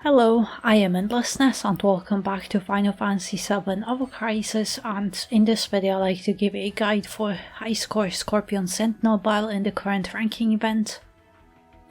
Hello, I am Endlessness and welcome back to Final Fantasy VII Ever Crisis, and in this video I'd like to give a guide for high score Scorpion Sentinel battle in the current ranking event.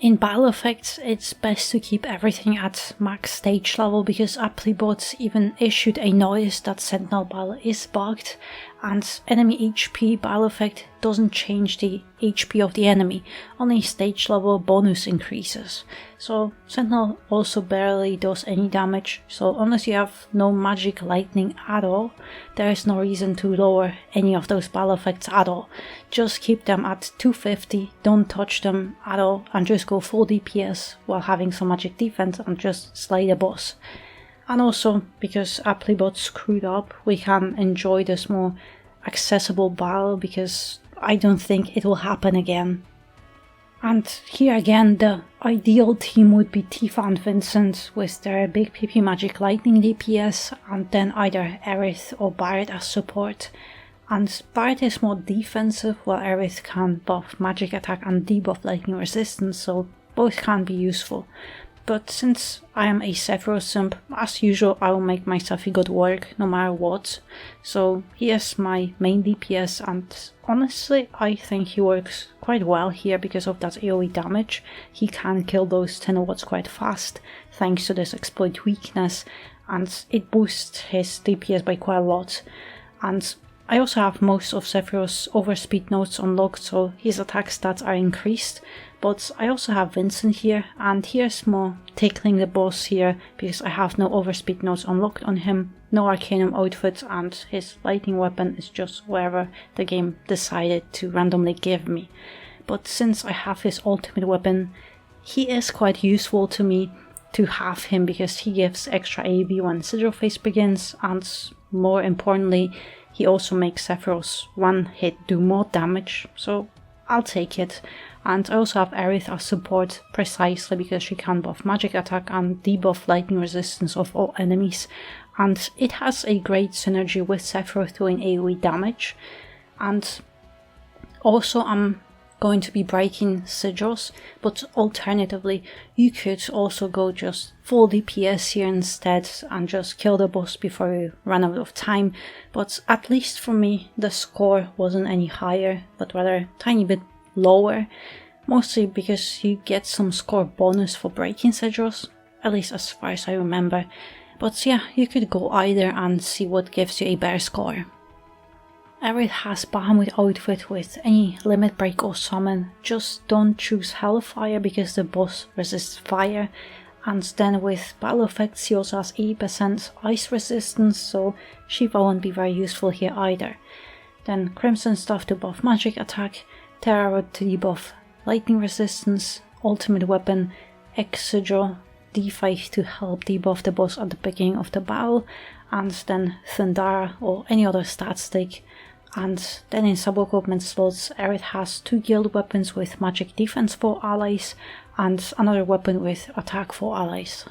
In battle effects, it's best to keep everything at max stage level because Applebots even issued a notice that Sentinel battle is bugged, and enemy HP battle effect doesn't change the HP of the enemy, only stage level bonus increases. So Sentinel also barely does any damage, so unless you have no magic lightning at all, there is no reason to lower any of those battle effects at all. Just keep them at 250, don't touch them at all, and just go full DPS while having some magic defense and just slay the boss. And also, because Applebot screwed up, we can enjoy this more accessible battle because I don't think it will happen again. And here again, the ideal team would be Tifa and Vincent with their big PP magic lightning DPS, and then either Aerith or Barret as support. And Barret is more defensive while Aerith can buff magic attack and debuff lightning resistance, so both can be useful. But since I am a Sephiroth simp, as usual I will make my Sephi god work no matter what. So he is my main DPS, and honestly I think he works quite well here because of that AoE damage. He can kill those 10 watts quite fast thanks to this exploit weakness, and it boosts his DPS by quite a lot. And I also have most of Sephiroth's overspeed nodes unlocked, so his attack stats are increased. But I also have Vincent here, and here's more tickling the boss here because I have no overspeed nodes unlocked on him, no Arcanum outfit, and his lightning weapon is just wherever the game decided to randomly give me. But since I have his ultimate weapon, he is quite useful to me to have him because he gives extra AB when Sigil phase begins, and more importantly, he also makes Sephiroth's one hit do more damage, so I'll take it. And I also have Aerith as support precisely because she can buff magic attack and debuff lightning resistance of all enemies, and it has a great synergy with Sephiroth doing AoE damage. And also I'm going to be breaking sigils, but alternatively you could also go just full DPS here instead and just kill the boss before you run out of time. But at least for me the score wasn't any higher, but rather a tiny bit lower, mostly because you get some score bonus for breaking sigils, at least as far as I remember. But yeah, you could go either and see what gives you a better score. Aerith has Bahamut outfit with any limit break or summon, just don't choose Hellfire because the boss resists fire. And then with battle effects she also has 80% ice resistance, so Shiva won't be very useful here either. Then Crimson Staff to buff magic attack, Terra Rod to debuff lightning resistance, ultimate weapon, X Sigil, D5 to help debuff the boss at the beginning of the battle, and then Thundara or any other stat stick. And then in sub-equipment slots, Aerith has 2 guild weapons with magic defense for allies and another weapon with attack for allies.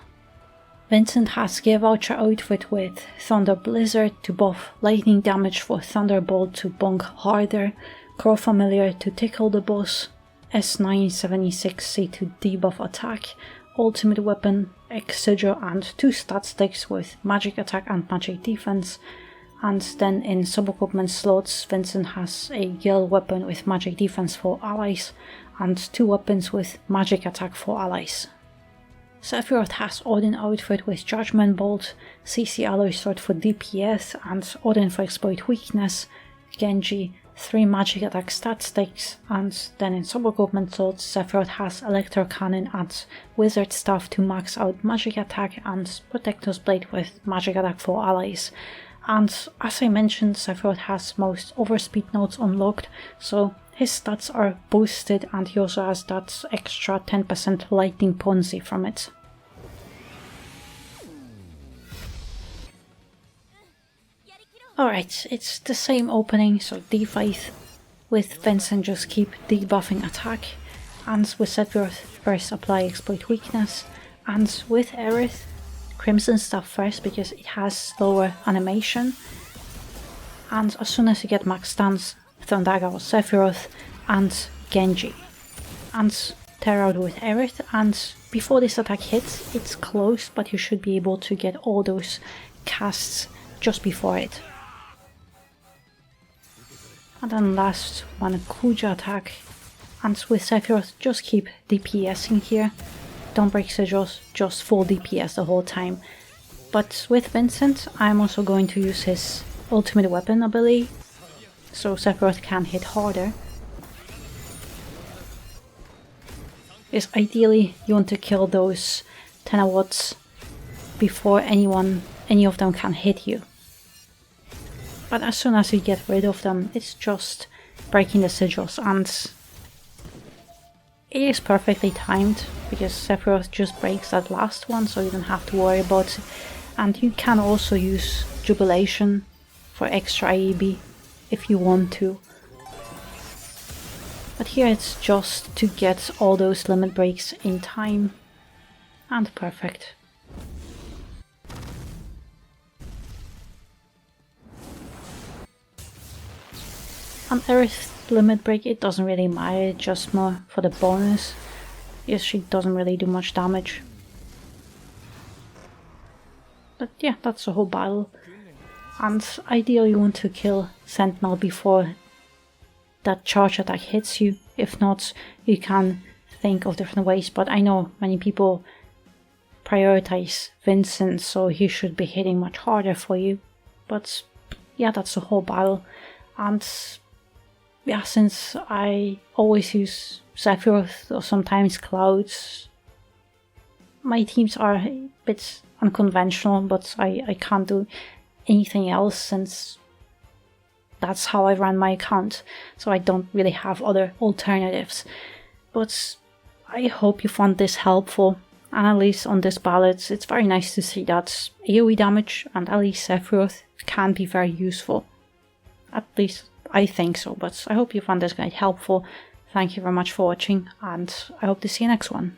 Vincent has Gear Voucher outfit with Thunder Blizzard to buff lightning damage for Thunderbolt to bonk harder, Crow Familiar to tickle the boss, S976C to debuff attack, ultimate weapon, X Sigil, and 2 stat sticks with magic attack and magic defense. And then in sub-equipment slots, Vincent has a guild weapon with magic defense for allies and 2 weapons with magic attack for allies. Sephiroth has Odin outfit with Judgment Bolt, CC Alloy Sword for DPS and Odin for exploit weakness, Genji, 3 magic attack stat sticks, and then in sub-equipment slots Sephiroth has Electro Cannon and Wizard Staff to max out magic attack and Protector's Blade with magic attack for allies. And as I mentioned, Sephiroth has most overspeed nodes unlocked, so his stats are boosted and he also has that extra 10% lightning potency from it. Alright, it's the same opening, so D5 with Vincent just keep debuffing attack, and with Sephiroth first apply exploit weakness, and with Aerith Crimson Staff first because it has slower animation, and as soon as you get max stance, Thundaga or Sephiroth, and Genji, and tear out with Aerith, and before this attack hits, it's close, but you should be able to get all those casts just before it. And then last one, Kuja attack, and with Sephiroth just keep DPSing here, don't break sigils, just full DPS the whole time. But with Vincent, I'm also going to use his ultimate weapon ability, so Sephiroth can hit harder. Because ideally you want to kill those 10 watts before any of them can hit you. But as soon as you get rid of them, it's just breaking the sigils, and it is perfectly timed because Sephiroth just breaks that last one, so you don't have to worry about it. And you can also use Jubilation for extra AEB if you want to. But here it's just to get all those limit breaks in time, and perfect. On Aerith's limit break, it doesn't really matter, just more for the bonus, because she doesn't really do much damage. But yeah, that's the whole battle. And ideally you want to kill Sentinel before that charge attack hits you. If not, you can think of different ways, but I know many people prioritize Vincent, so he should be hitting much harder for you. But yeah, that's the whole battle. And yeah, since I always use Sephiroth or sometimes Clouds, my teams are a bit unconventional, but I can't do anything else since that's how I run my account, so I don't really have other alternatives. But I hope you found this helpful, and at least on this ballot it's very nice to see that AoE damage and at least Sephiroth can be very useful. At least I think so, but I hope you found this guide helpful. Thank you very much for watching, and I hope to see you next one.